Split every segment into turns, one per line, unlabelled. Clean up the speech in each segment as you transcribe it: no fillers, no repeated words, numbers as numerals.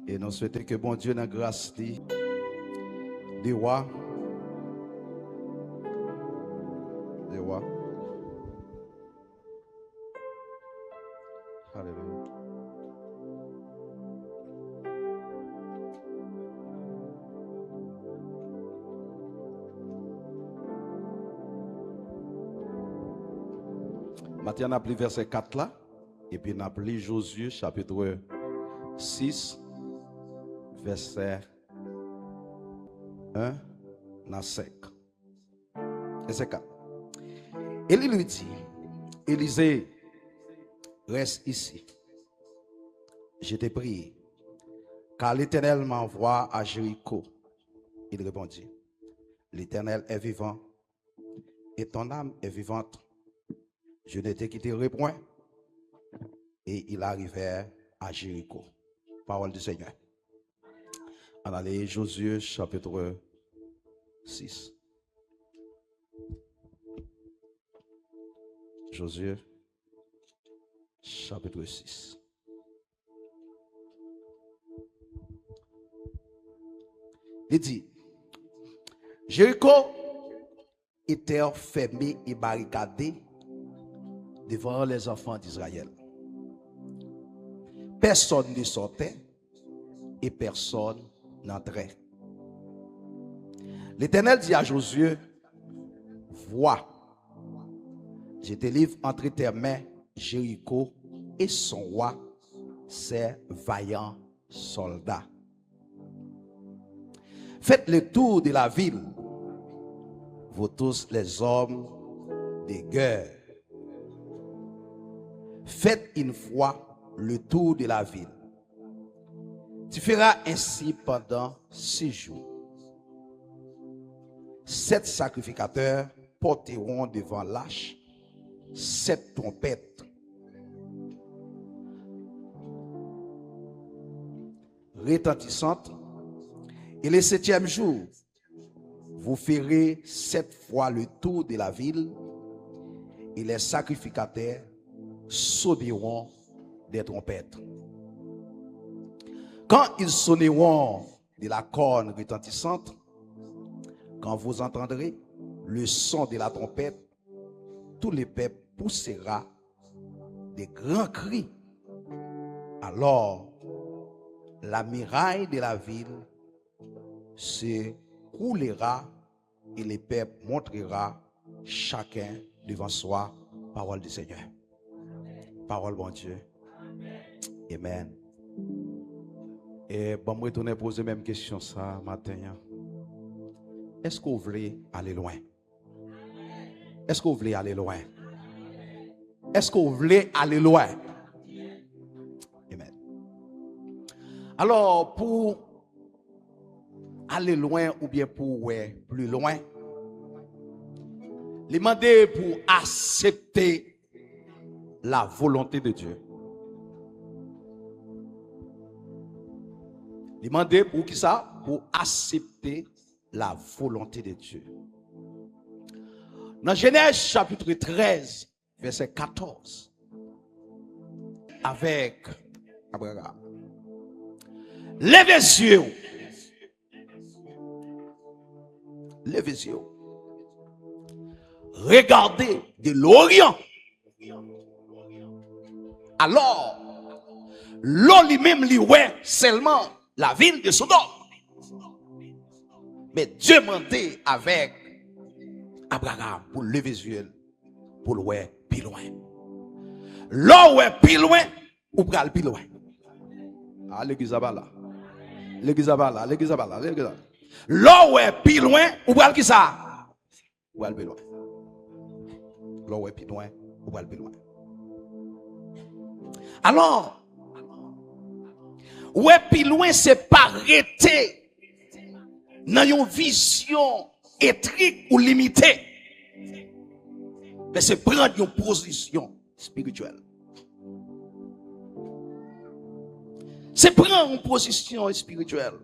Et nous souhaitons que bon Dieu, dans grâce des rois, Alléluia. Maintenant, on a pris verset 4 là, et puis on a pris Josué chapitre 6, verset 1 à 5. Verset 4. Élie lui dit, Élisée, reste ici. Je t'ai prié, car l'Éternel m'envoie à Jéricho. Il répondit, l'Éternel est vivant, et ton âme est vivante. Je ne te quitterai point. Et il arrivait à Jéricho. Parole du Seigneur. On allait Josué chapitre 6. Josué chapitre 6. Il dit, Jéricho était fermé et barricadé devant les enfants d'Israël. Personne ne sortait et personne n'entrait. L'Éternel dit à Josué, vois, je te livre entre tes mains Jéricho et son roi, ses vaillants soldats. Faites le tour de la ville, vous tous les hommes de guerre. Faites une fois le tour de la ville. Tu feras ainsi pendant 6 jours. 7 sacrificateurs porteront devant l'arche 7 trompettes. Retentissantes. Et le 7e jour, vous ferez 7 fois le tour de la ville et les sacrificateurs sonneront des trompettes. Quand ils sonneront de la corne retentissante, quand vous entendrez le son de la trompette, tout le peuple poussera des grands cris. Alors, la muraille de la ville se roulera et le peuple montrera chacun devant soi. Parole du Seigneur. Parole bon Dieu. Amen. Et bon, je vais retourner poser la même question ça matin. Est-ce que vous voulez aller loin? Est-ce que vous voulez aller loin? Est-ce que vous voulez aller loin? Amen. Alors, pour aller loin ou bien pour plus loin, demander pour accepter la volonté de Dieu. Demander pour qui ça? Pour accepter la volonté de Dieu. Dans Genèse chapitre 13, verset 14, avec Abraham. Levez les yeux. Levez les yeux. Regardez de l'Orient. Alors, l'eau lui-même lui ouais seulement la ville de Sodome. Mais Dieu mandait avec Abraham pour lever les yeux, pour le voir plus loin. L'eau est plus loin, ou pral plus loin. Ah, l'église à là. L'église à là, l'église à là, l'église à là. L'eau est plus loin, ou pral qui ça? Ou pral plus loin. L'eau est plus loin, ou pral plus loin. Alors, ouais, plus loin, c'est pas arrêter dans une vision étrique ou limitée. Mais c'est prendre une position spirituelle. C'est prendre une position spirituelle.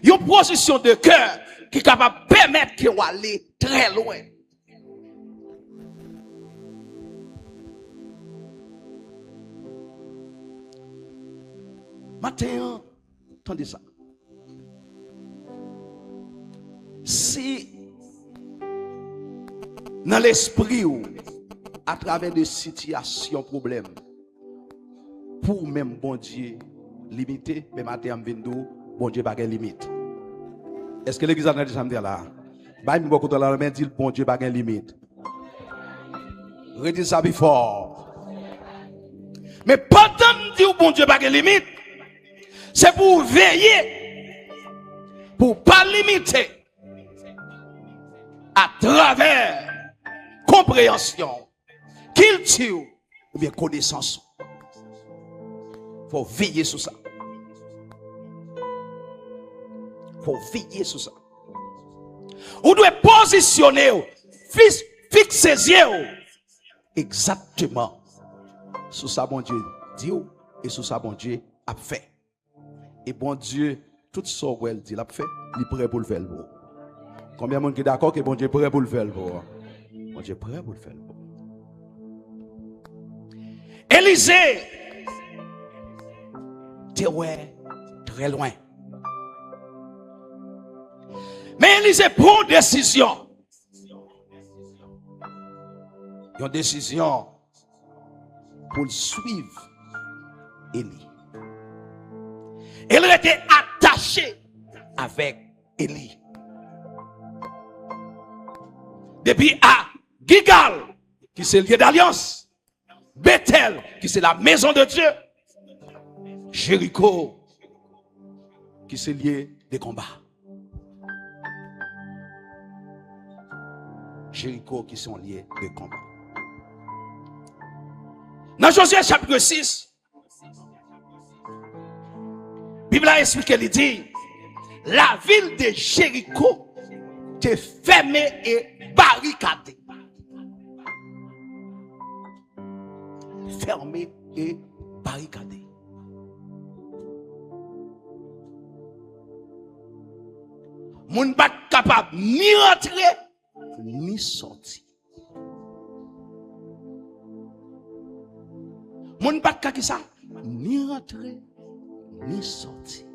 Une position de cœur qui est capable de permettre qu'on aille très loin. Matin, Tendez ça. Si dans l'esprit ou à travers des situations, problèmes, pour même bon Dieu limité, même à terme 22, bon Dieu pas de limite. Est-ce que l'église a dit ça là? Bah, il beaucoup de la main dit bon Dieu pas de limite. Redis ça plus fort. Mais pendant dire bon Dieu pas de limite, c'est pour veiller, pour pas limiter à travers compréhension, culture ou bien connaissance. Il faut veiller sur ça. Il faut veiller sur ça. Vous devez positionner, fixer les yeux exactement sur ça, bon Dieu dit et sur ça, bon Dieu a fait. Et bon Dieu, tout ça, il dit, l'a fait, il est prêt pour le faire. Combien de monde qui est d'accord que bon Dieu est prêt pour le faire? Bon Dieu est prêt pour le faire. Élisée, tu es très loin. Mais Élisée prend une décision. Une décision pour suivre Élie. Elle était attachée avec Élie. Depuis à Gigal, qui c'est le lieu d'alliance, Bethel, qui c'est la maison de Dieu, Jéricho, qui c'est lieu de combat. Jéricho, qui sont liés de combat. Dans Josué chapitre 6, la Bible a expliqué, il dit, la ville de Jéricho était fermée et barricadée. Fermée et barricadée. Moun pas capable ni rentrer ni sortir. Moun pas capable ça ni rentrer ni sortir.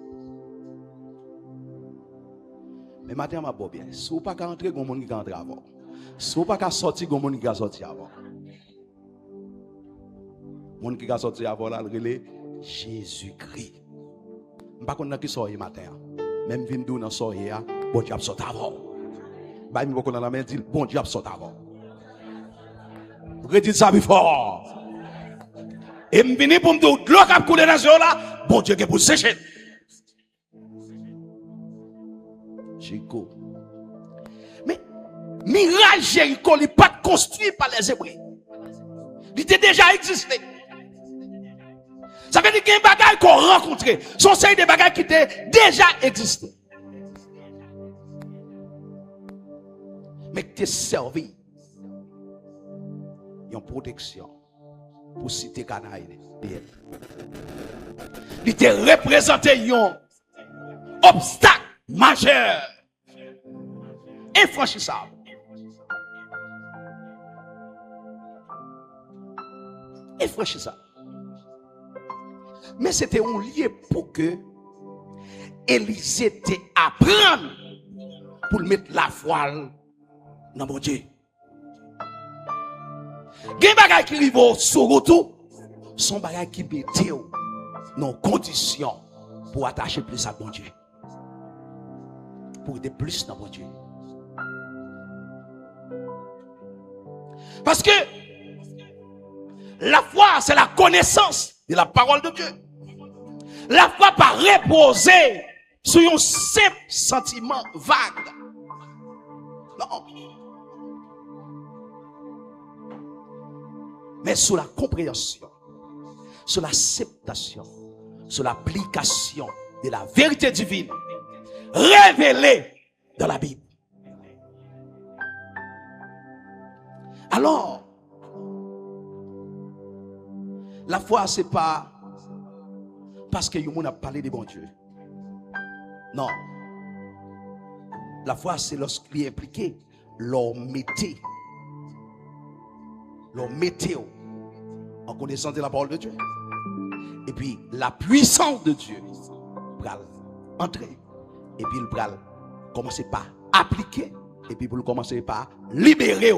Mais matin m'a bien. Si vous pas qu'à rentrer, gon monde qui rentre avant. Si vous pas qu'à sortir, gon monde qui a sorti avant. Monde qui a sorti avant là, relé Jésus-Christ. M'pas connait qui sort matin. Même vindou dans soir bon Dieu a sorti avant. Bah mi beaucoup dans la main dit bon Dieu a sorti avant. Redis ça plus fort. Et m'vini pour me dire l'eau qui a coulé dans ce là, bon Dieu qui pour sécher. Jéricho. Mais mirage Jéricho n'est pas construit par les Hébreux. Il était déjà existé. Ça veut dire qu'il y a des bagages qu'on rencontrait. Son série de bagages qui étaient déjà existé. Mais qui t'est servi. Une protection pour citer Canaï. Il te représenté un obstacle majeur, infranchissable. Infranchissable. Mais c'était un lieu pour que Élisée te apprenne pour mettre la voile dans mon Dieu. Gen bagay qui rive sur retour, son bagay qui mette nos conditions pour attacher plus à mon Dieu. Pour aider plus dans mon Dieu. Parce que la foi, c'est la connaissance de la parole de Dieu. La foi pas reposer sur un simple sentiment vague. Non. Mais sur la compréhension, sur l'acceptation, sur l'application de la vérité divine révélée dans la Bible. Alors, la foi, c'est pas parce que le monde a parlé de bon Dieu. Non. La foi, c'est lorsqu'il est impliqué, leur météo en connaissance de la parole de Dieu. Et puis, la puissance de Dieu pour entrer. Et puis il va commencer par appliquer. Et puis pour commencer par libérer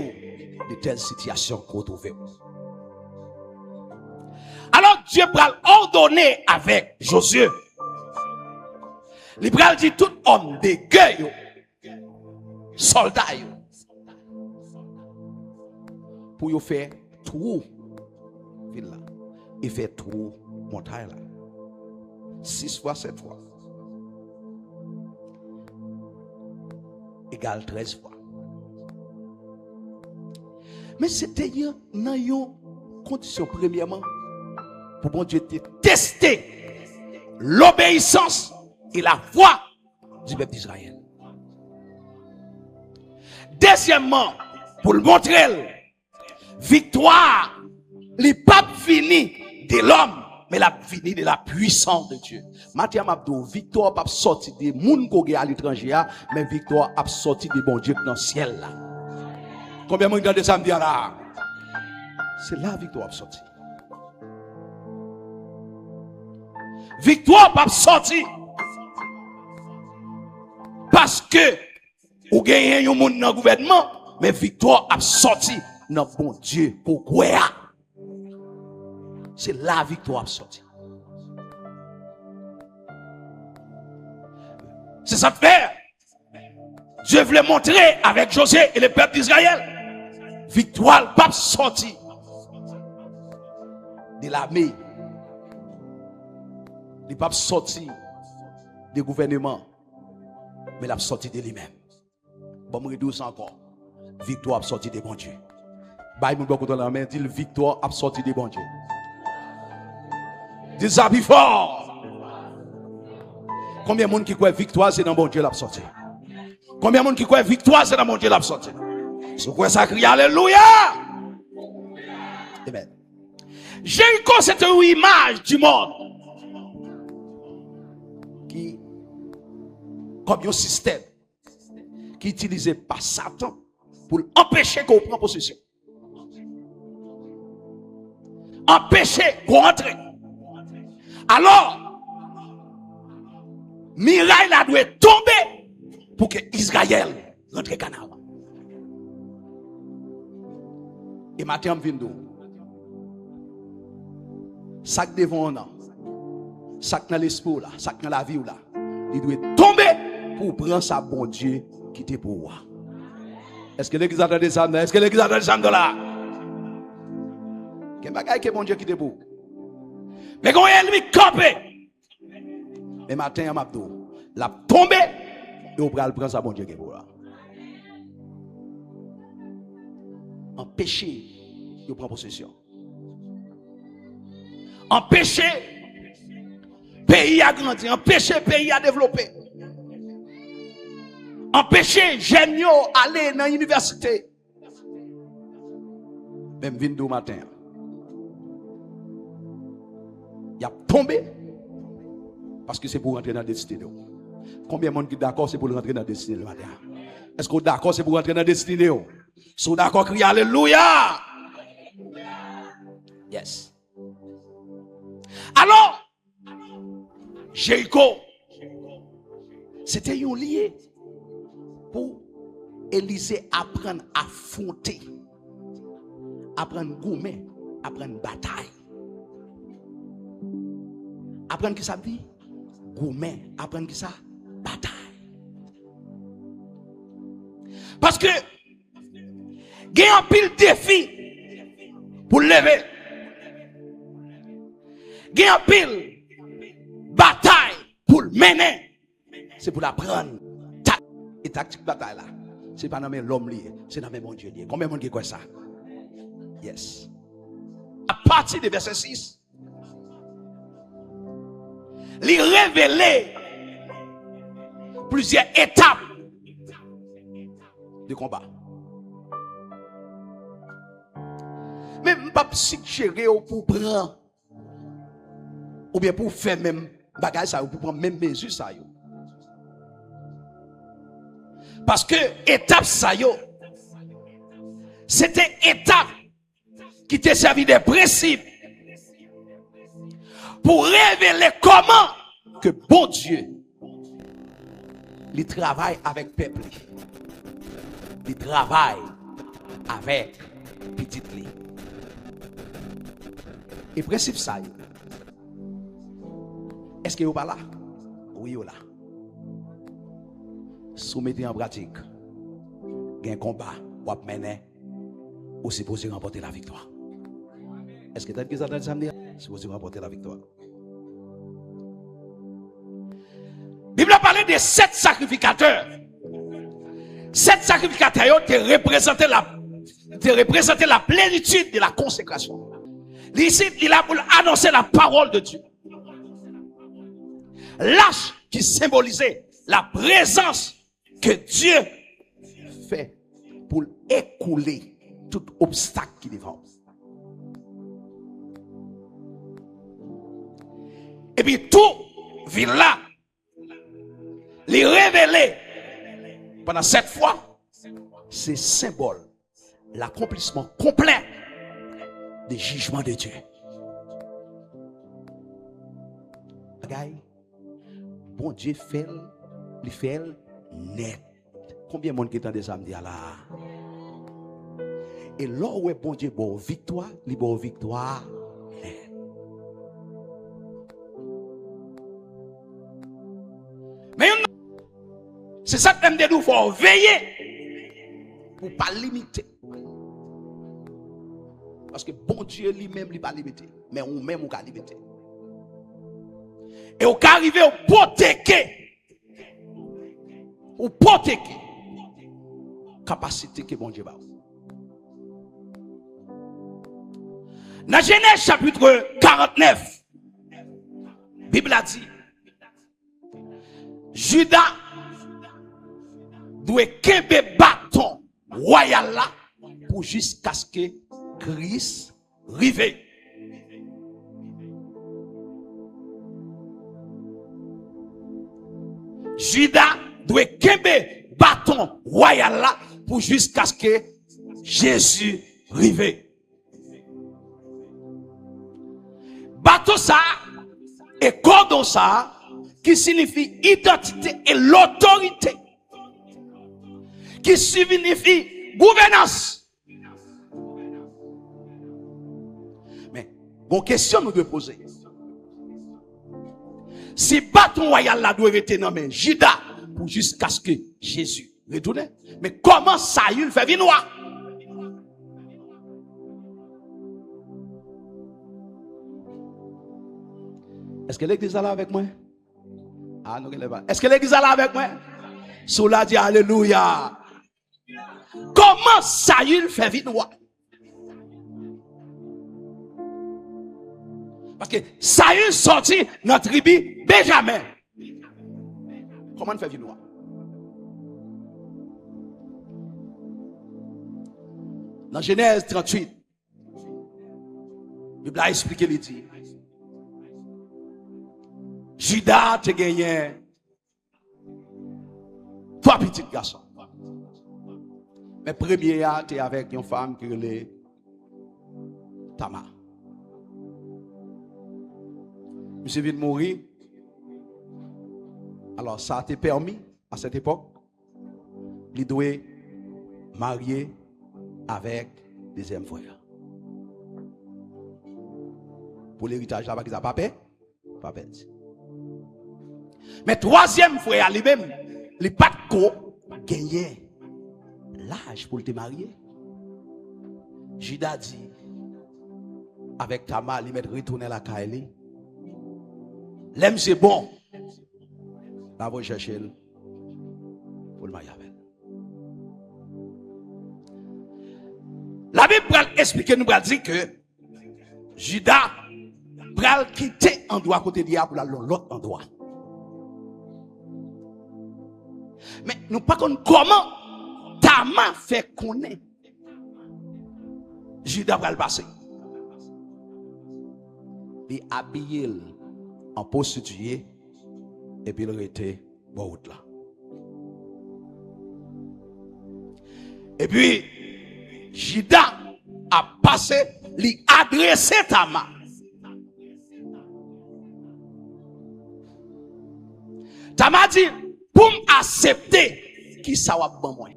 de telles situations qu'on retrouve. Alors Dieu va ordonner avec Josué. Il va dire tout homme de guerre, soldat, pour y faire tout ville là et faire tout montagne là 6 fois 7 fois égale 13 fois. Mais c'était dans une condition premièrement pour bon Dieu tester l'obéissance et la foi du peuple d'Israël. Deuxièmement, pour le montrer victoire, n'est pas fini de l'homme, mais la fini de la puissance de Dieu. Mathieu Mabdou, victoire pas sorti des moun qui à l'étranger, mais victoire a sorti des bon Dieu dans le ciel là. Combien de monde de ça me dit là? C'est la victoire a sorti. Victoire pas sorti parce que ou gagnez un monde dans le gouvernement, mais victoire a sorti dans bon Dieu. Pourquoi? C'est la victoire a sorti. C'est ça de faire. Dieu voulait montrer avec Josué et le peuple d'Israël. Victoire pas sorti de l'armée. Il n'est pas sorti du gouvernement, mais il a sorti de lui-même. Bon, je redouce encore. Victoire a sorti de bon Dieu. Baille mon beaucoup dans la main, dit victoire a sorti de bon Dieu. Dis ça plus fort. Combien de monde qui croit victoire c'est dans bon Dieu l'a sorti? Combien de monde qui croit victoire c'est dans bon Dieu l'a sorti? Si vous croyez ça, criez alléluia. Amen. Jéricho c'est une image du monde qui, comme un système qui est utilisé par Satan pour empêcher qu'on prenne possession. Empêcher qu'on entre. Alors, miraille là doit tomber pour que Israël rentre Canaan. Et maintenant, je viens sac devant on, sac dans l'esprit là, sac dans la vie là, il doit tomber pour prendre sa bon Dieu qui était pour moi. Est-ce que l'église a ça? Est-ce que l'église a ça là? Quel bagage que bon Dieu qui était pour? Mais quand il est campé, mais matin à Mabdou, la tombé et on va prendre sa bon Dieu qui est pour là. Empêcher, il prend possession. Empêcher pays à grandir, empêcher pays à développer. Empêcher jeunes aller dans l'université. Même 22 matin. Il a tombé parce que c'est pour rentrer dans la destinée. Combien de monde qui est d'accord c'est pour rentrer dans la destinée le matin? Est-ce que vous êtes d'accord c'est pour rentrer dans la destinée? Si vous êtes d'accord, criez alléluia. Yes. Alors, Jéricho, c'était un lié pour Élisée apprendre à affronter, apprendre gourmet, apprendre bataille. Apprendre qui ça dit? Gourmet, apprendre qui ça? Bataille. Parce que il y a un pile défi pour lever. Il y a un pile bataille pour mener. C'est pour la prendre. Et tactique bataille là. C'est pas dans l'homme lié, c'est dans mon Dieu lié. Combien de monde qui croit ça? Yes. À partir du verset 6, il révélait plusieurs étapes de combat. Mais je ne peux pas suggérer pour prendre ou bien pour faire même bagage ça ou pour prendre même mesure ça. Parce que étape ça yo, c'était étape qui t'a servi des principes pour révéler comment que bon Dieu il travaille avec peuple. Il travaille avec petit li. Et principe ça, est-ce que vous pas là? Oui, vous là. Soumettez en pratique. Un combat, ou mener, ou supposé remporter la victoire. Est-ce que tu as dit ça dans le samedi? Supposé remporter la victoire. La Bible a parlé de 7 sacrificateurs. 7 sacrificateurs qui représentaient la plénitude de la consécration. Ici, il a annoncé la parole de Dieu. L'âge qui symbolisait la présence que Dieu fait pour écouler tout obstacle qui devant. Et puis tout vit là, les révéler pendant 7 fois, c'est symbole l'accomplissement complet des jugements de Dieu. Regarde, bon Dieu fait, il fait net. Combien de monde qui est en des samedis là? Et là où est bon Dieu, bon victoire, il bon victoire net. Mais c'est ça que nous il faut veiller pour ne pas limiter. Parce que bon Dieu lui-même il pas limité, mais on même on peut limiter. Et on peut arriver au hypothéquer capacité que bon Dieu a. Dans Genèse chapitre 49, la Bible a dit, Judas doit kembe bâton royal là pour jusqu'à ce que Christ rive. Judas doit kembe bâton royal là pour jusqu'à ce que Jésus rive. Bâton ça et cordon ça qui signifie identité et l'autorité, qui signifie gouvernance. Mais bon question nous devons poser. Si bâton royal là doit être nommé Judas pour jusqu'à ce que Jésus retourne, mais comment ça il fait vinoir? Est-ce que l'église est là avec moi? Ah, non, elle est pas. Est-ce que l'église est là avec moi? Cela dit alléluia. Comment Saül fait vinoir? Parce que Saül sorti dans la tribu Benjamin. Comment il fait vinoir? Dans Genèse 38, la Bible a expliqué, il dit, Judas te gagné 3 petits garçons. Mais premier était avec une femme qui est Tamar. Monsieur vient de mourir. Alors ça a été permis à cette époque. Il doit marier avec deuxième frère. Pour l'héritage là-bas, ils n'ont pas payé. Pas payé. Mais troisième frère lui-même, il n'a pas de gagner l'âge pour te marier. Judas dit, avec Tamar, il met retourner la Kaili. L'aime c'est bon. Là, vous cherchez pour le marier avec. La Bible va expliquer, nous va dire que Judas va quitter un endroit côté diable pour aller l'autre endroit. Mais nous ne savons pas comment Tamar fait connaître Judas va le passer. Il est habillé en prostituée et puis il était bon là. Et puis Judas a passé, lui adressé Tamar. Tamar dit, pour m'accepter qui ça va bon moi.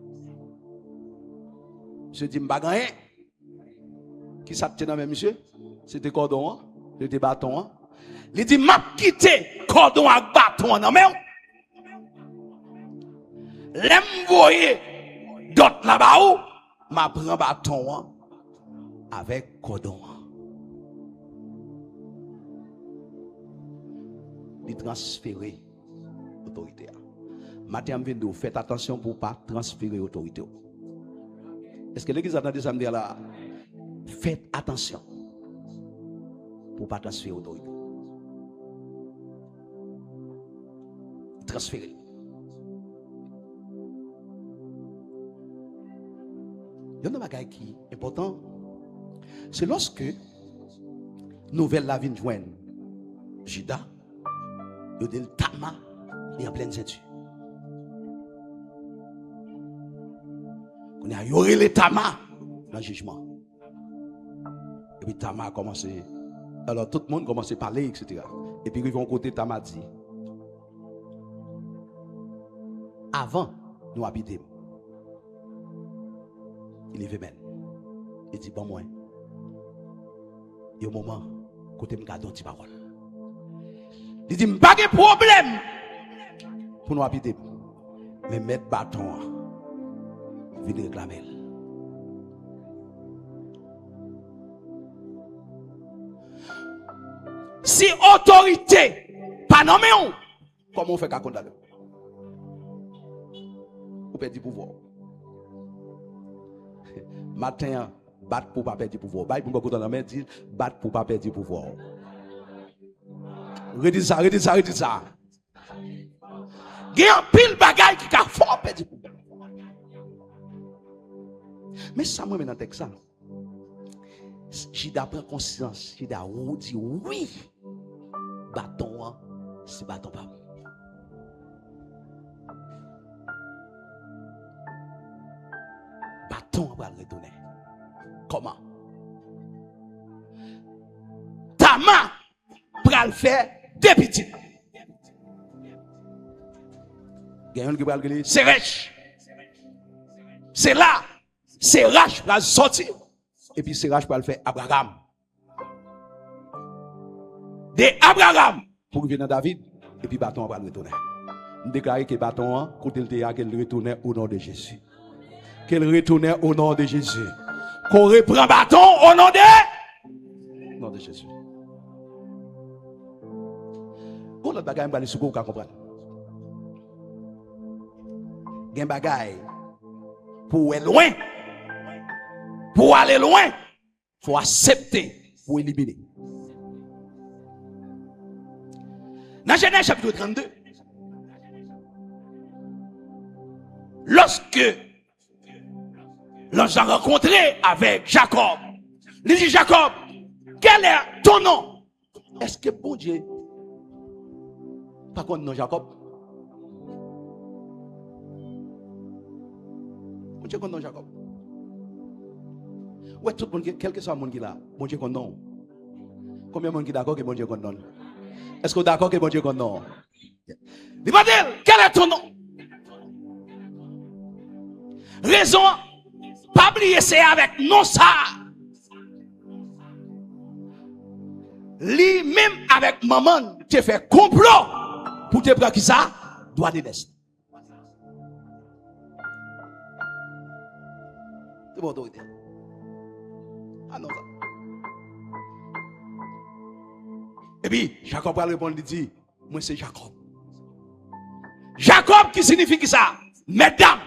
Je dis m'pa gagner. Qui ça te dans même monsieur? C'était cordon, c'était bâton. Il dit m'a quitté cordon avec bâton non mais l'aime voyer d'autres là-bas où m'a prend bâton avec cordon. Il transférer l'autorité. Matin Vendo, faites attention pour ne pas transférer l'autorité. Est-ce que l'église a entendu ça me dire là? Faites attention pour ne pas transférer l'autorité. Transférer. Il y a un bagage qui est important. C'est lorsque nouvelle la vie joigne Judas, il dit le Tama est en pleine ceinture. On a yoré le Tama dans le jugement. Et puis Tama a commencé. Alors tout le monde commence à parler, etc. Et puis ils vont côté Tama dit. Avant, nous habitons. Il est même. Il dit, bon, moi, il y a un moment, côté me garde un petit parole. Il dit, pas de problème pour nous habiter. Mais mettre bâton, venez réclamer. Si autorité, pas nommé, comment on fait qu'à condamner? Vous perdez du pouvoir. Matin, battre pour pas perdre du pouvoir. Bah, pour pas main dit battre pour pas perdre du pouvoir. Redis ça. Il y a un pile bagaille qui a fort perdre du pouvoir. Mais ça moi dans le texte ça. J'ai d'apprend conscience, j'ai d'apprendre dit oui. Bâton, c'est bâton pas. Bâton va le retourner. Comment? Tama va le faire des petits. C'est riche. C'est là. C'est riche pour sortir. Et puis c'est riche pour le faire Abraham. De Abraham pour venir dans David. Et puis bâton va le retourner. Nous déclarons que bâton, quand il était qu'il retournait au nom de Jésus. Qu'il retournait au nom de Jésus. Qu'on reprend bâton au nom de Jésus. Quand l'autre bagaille va aller sur vous, vous comprendre. Il y a un bagaille pour aller loin. Pour aller loin, il faut accepter pour éliminer. Dans Genèse chapitre 32, lorsque l'ange a rencontré avec Jacob, il dit Jacob, quel est ton nom? Est-ce que bon Dieu, par contre, non Jacob? Bon Dieu, non Jacob? Ouais, tout le monde, quel que soit le monde qui est là, bon Dieu, non. Combien de monde qui est d'accord que bon Dieu, non? Est-ce que vous êtes d'accord que bon Dieu, non? Dis-moi, quel est ton nom? Raison, pas oublier, c'est avec non ça. Lui-même avec maman, tu fait complot pour te prendre qui ça? Droit de l'Est. C'est bon, autorité. Ah non, ça. Et puis, Jacob va répondre, il dit, moi c'est Jacob. Jacob qui signifie qui ça? Mesdames,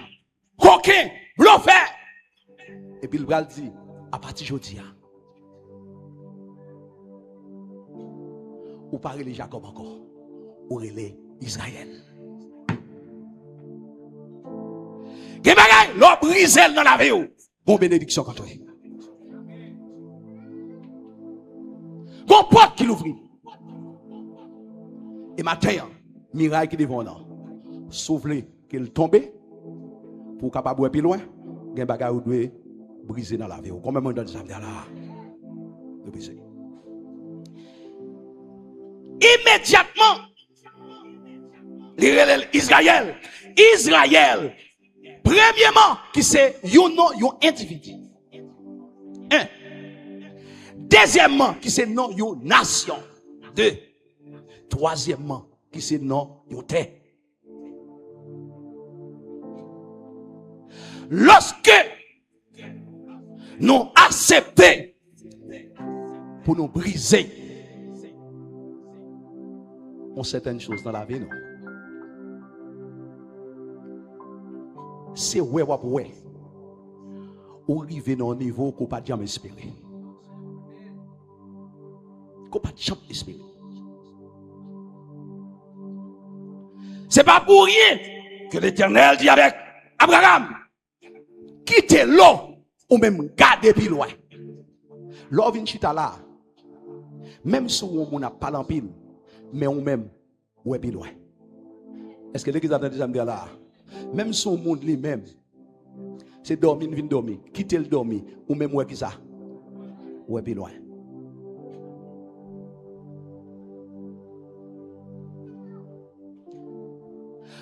coquin, bluffeur. Et puis le bras dit, à partir d'aujourd'hui, ou parlez les Jacob encore, ou les Israël. Qu'est-ce que l'on brise dans la vie? Bon bénédiction contre lui. Bon porte qui l'ouvre. Et matin, miraille qui devant nous. Souffler qu'il tombe pour capable de plus loin. Il y a un bagage où doit briser dans la vie. Combien de monde ça là? De briser. Immédiatement, Israël. Israël. Premièrement, qui c'est yon individu. Un. Deuxièmement, qui c'est non yon nation. Deux. Troisièmement, qui c'est non yon terre. Lorsque nous acceptons pour nous briser on certaines choses dans la vie, non? C'est ouais, ou arriver dans un niveau qu'on pas jamais espérer. Qu'on pas jamais espérer. C'est pas pour rien que l'Éternel dit avec Abraham, quittez l'eau ou même gardez plus loin. L'eau vient chita là. Même si on n'a pas l'empile, mais on même ouais plus loin. Est-ce que l'église a entendu ça me dire là? Même si on monde lui-même, c'est dormir, vient dormir, quitter le dormir, ou même ouais qui ça? Ouais plus loin.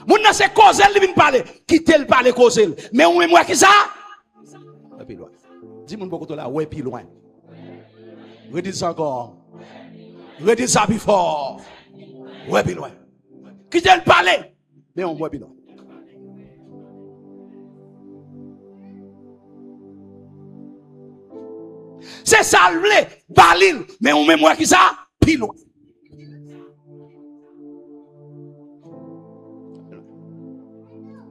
Moun nan c'est cause elle vient parler, quitter le parler cause elle, mais ou même ouais qui ça? Ouais plus loin. Dis moun beaucoup là, ouais plus loin. Redis ça encore. Redis ça plus fort. Ouais plus loin. Quitter le parler, mais on ouais plus loin. C'est ça le balil, mais on met moi qui ça? Plus loin.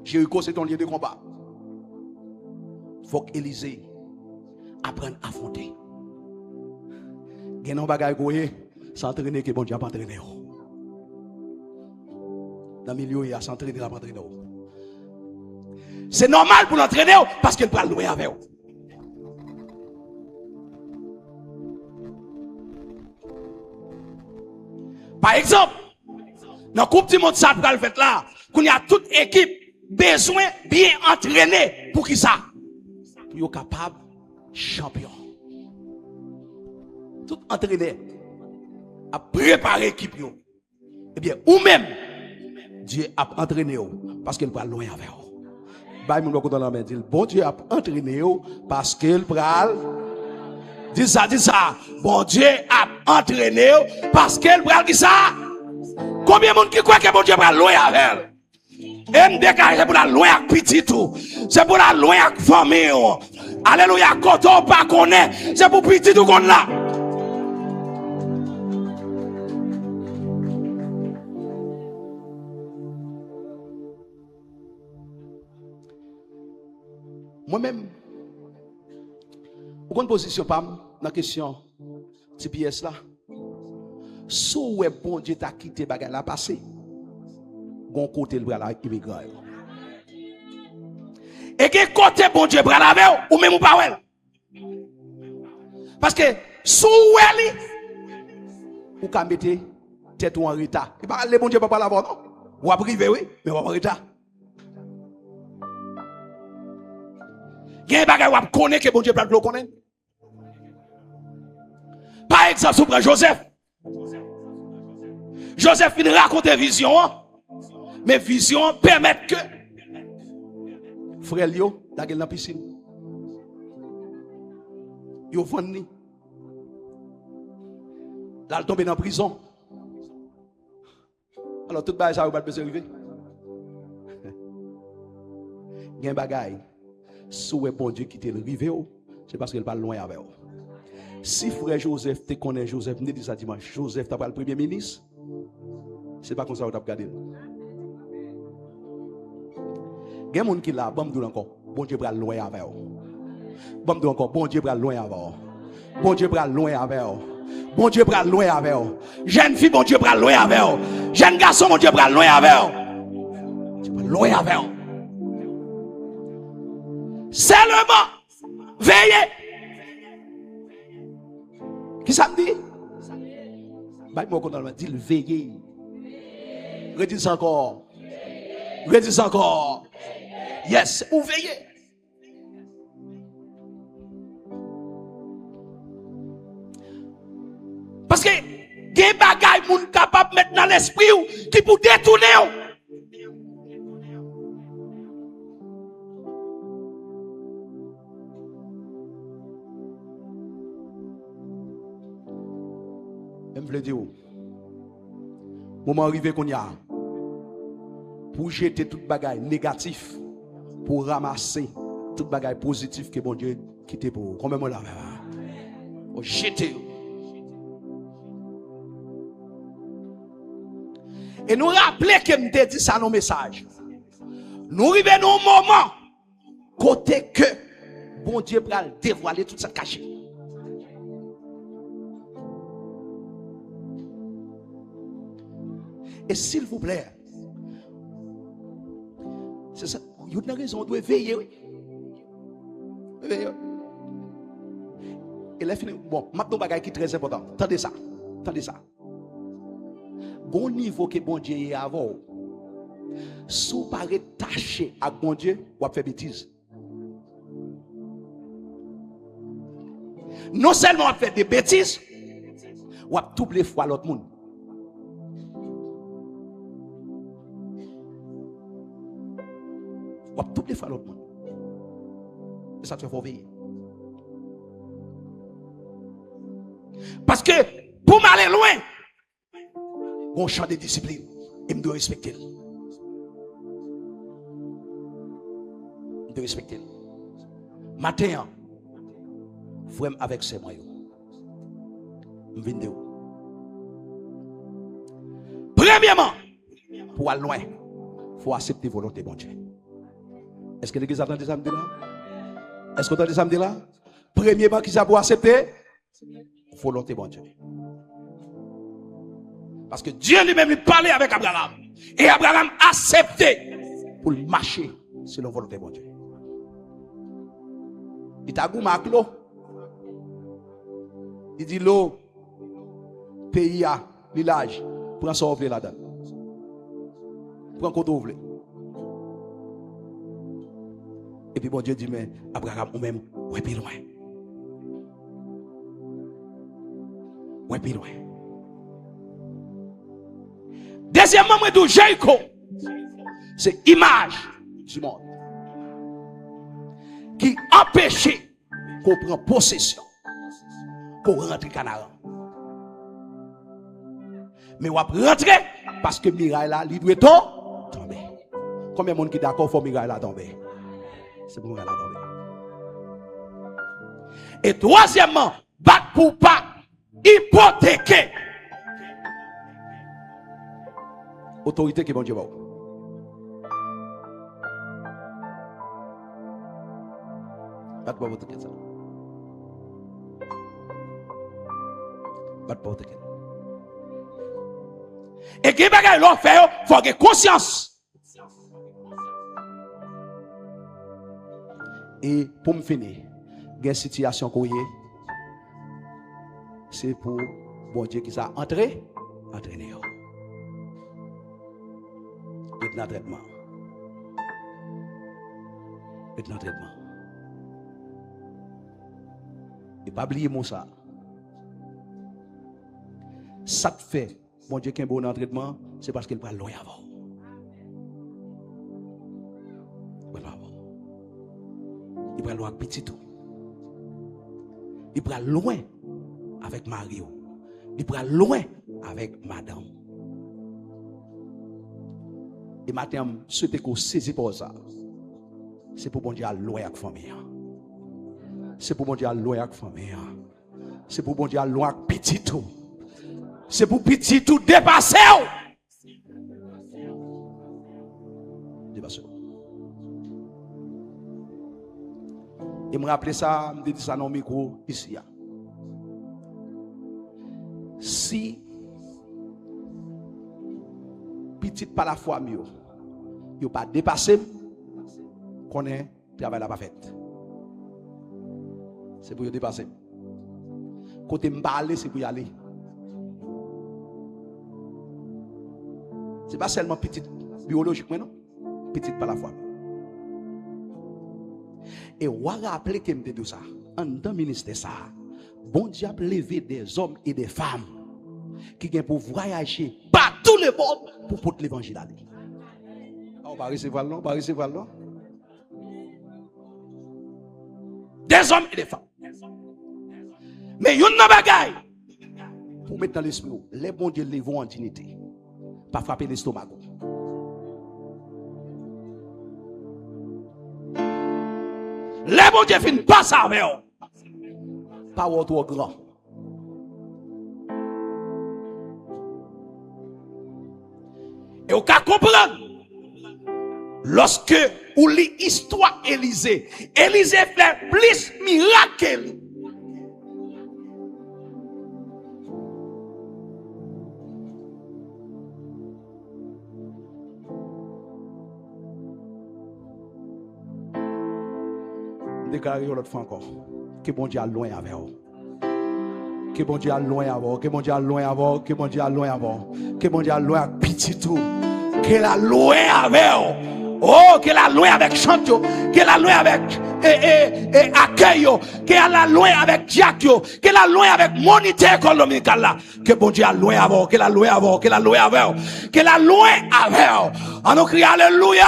Jéricho, c'est ton lieu de combat. Faut qu'Élisée apprenne à affronter. Gen nan bagay koye, s'entraîner que bon Dieu pas entraîner. Dans le milieu, il y a s'entraîner pas entraîner. C'est normal pour l'entraîner parce qu'il parle loin avec vous. Par exemple, dans la Coupe du Monde, ça va le faire là, qu'on y a toute équipe besoin bien entraîner pour qui ça? Pour être capable champion. Tout entraîné à préparer l'équipe. Eh bien, ou même, Dieu a entraîné parce qu'il parle loin avec vous. Bah, il me dans la main, dit, bon Dieu a entraîné parce qu'il parle. Dis ça. Bon Dieu a entraîné parce qu'il parle qui ça? Combien de monde qui croit que bon Dieu parle loin avec elle? Et me c'est pour la loin avec petit tout. C'est pour la loin avec famille. Alléluia, quand on pas connaît, c'est pour petit tout qu'on l'a. Moi-même, aucune position pas dans la question de pièce là. Si ouais bon Dieu t'a quitté bagarre la passé, bon côté le bras là immigrant. Et quel côté bon Dieu bras avec ou même ou pas ouais. Parce que sous ouais ou ka mettre tête ou en retard. Il pas le bon Dieu pas parler avant non. Ou à privé oui, mais ou en retard. Il y a des bagages où on connaît que bon Dieu peut le connaître. Par exemple, si on prend Joseph. Joseph, il raconte une vision. Mais vision permet que frère Lio, dans la piscine. Il vend ni. Là, il tombe dans la prison. Alors, tout le monde, ça va pas arriver. Il y a un bagage. Si vous bon Dieu qui te rivé, c'est parce qu'il parle loin avec vous. Si frère Joseph te connaît Joseph, ne dit ça dimanche, Joseph t'a pas le premier ministre, c'est pas comme ça que tu as regardé. Il y a des gens qui là, bon Dieu encore, bon Dieu parle loin avec vous. Bon Dieu encore, bon Dieu parle loin avec vous. Bon Dieu parle loin avec vous. Bon Dieu parle loin avec vous. Jeune fille, bon Dieu parle loin avec vous. Jeune garçon, bon Dieu parle loin avec vous. Tu parles loin avec vous. Seulement, veillez. Qui ça me dit? Bah-moi qu'on a dit veillez. Redis encore. Redis encore. Yes, ou veillez. Parce que des bagailles moun capable mettre dans l'esprit qui pour détourner. voulais dire, moment arrivé qu'on y a, pour jeter toute bagaille négatif, pour ramasser toute bagaille positive que bon Dieu quitte pour vous. Combien de là? Pour jeter. Et nous rappeler que me dit ça dans le message. Nous arrivons dans un moment côté que bon Dieu va dévoiler tout ça caché. Et s'il vous plaît, c'est ça, il y a une raison, on doit veiller. Veiller. Et là, bon, maintenant, bagage qui est très important. Attendez ça. Attendez ça. Bon niveau que bon Dieu est avant, si vous parlez taché à bon Dieu, vous faites bêtise. Non seulement vous faites des bêtises, vous avez doublé fois l'autre monde. Vous avez doublé fois l'autre monde. Et ça te fait veiller. Parce que pour m'aller loin, on chante de discipline et me doit respecter. Je dois respecter. Matin, frère avec ses moyens. Je viens de où? Premièrement, pour aller loin, il faut accepter la volonté de Dieu. Est-ce que l'église attend des samedis là? Est-ce que vous attendez des samedis là? Premièrement, qui ça pour accepter? Volonté de Dieu. Parce que Dieu lui-même lui parlait avec Abraham. Et Abraham acceptait pour marcher selon la volonté de Dieu. Il t'a goûté à l'eau. Il dit l'eau, pays, village, pour en sauver là-dedans. Pour en contrôler. Et puis bon Dieu dit, mais Abraham, ou même, ouais, plus loin. Ouais, plus loin. Deuxièmement, moi, de Jéricho, c'est l'image du monde qui empêchait qu'on prenne possession, qu'on rentre Canaan. Mais on va rentrer parce que Mirail là, il doit tomber. Combien de monde qui est d'accord pour Mirail là tomber? C'est pour Mirail là tomber. Et troisièmement, battre pour pas hypothéquer autorité qui est bon Dieu. Battre pour hypothéquer ça. Battre pour hypothéquer. Et qui bagaille l'on fait, il faut avoir conscience. Et pour me finir, il y a une situation qu'on y est. C'est pour bon Dieu qui s'est entraîné. Il est dans le traitement. Il est dans le traitement. Et pas oublier mon ça. Ça te fait, bon Dieu qui est bon dans le traitement, c'est parce qu'il parle loin avant. Il parle loin avec petit tout. Il parle loin avec Mario. Il parle loin avec madame. Et maintenant, ce que vous saisissez pour ça, c'est pour bon Dieu à loin avec famille. C'est pour bon Dieu à loin avec famille. C'est pour bon Dieu à loin avec petit tout. C'est pour petit tout dépasser. Dépasser. Et me rappeler ça, me dit ça dans le micro ici. Si petit par la foi mieux, il pas dépassé, qu'on est travail là pas fait. C'est pour y dépasser. Côté m'parler, c'est pour y aller. C'est pas seulement petit biologique, non? Petit par la foi. Et on va rappeler que me dit ça. En dans le ministère ça, bon Dieu a levé des hommes et des femmes qui ont pour voyager par tout le monde pour porter l'évangile à lui. On va recevoir non, on va recevoir non. Des hommes et des femmes. Mais il y a une bagaille. pour mettre dans l'esprit, les bons dieux les vont en dignité. Pas frapper l'estomac. Les bons dieux finissent pas ça avec eux. Pas trop grand. Et on peut comprendre. Lorsque ou l'histoire Élisée, Élisée fait plus miracle. Déclarez l'autre fois encore. Que bon Dieu a loin avec vous. Que bon Dieu a loin avec vous. Que bon Dieu a loin avec vous. Que bon Dieu a loin avec vous. Que bon Dieu a loin avec petit tout. Que la loin avec vous. Oh, que la loin avec Chantio. Que la loin avec accueil. Que la loin avec Jack. Que la loin avec Monité économique là. Que bon Dieu a loin avec vous. Que la loin avec vous. Que la loin avec vous. Que la loin avec vous. On nous crie alléluia.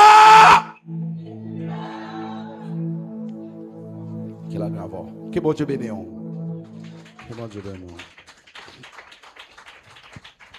Que bon Dieu bénisse. Que bon Dieu bénisse.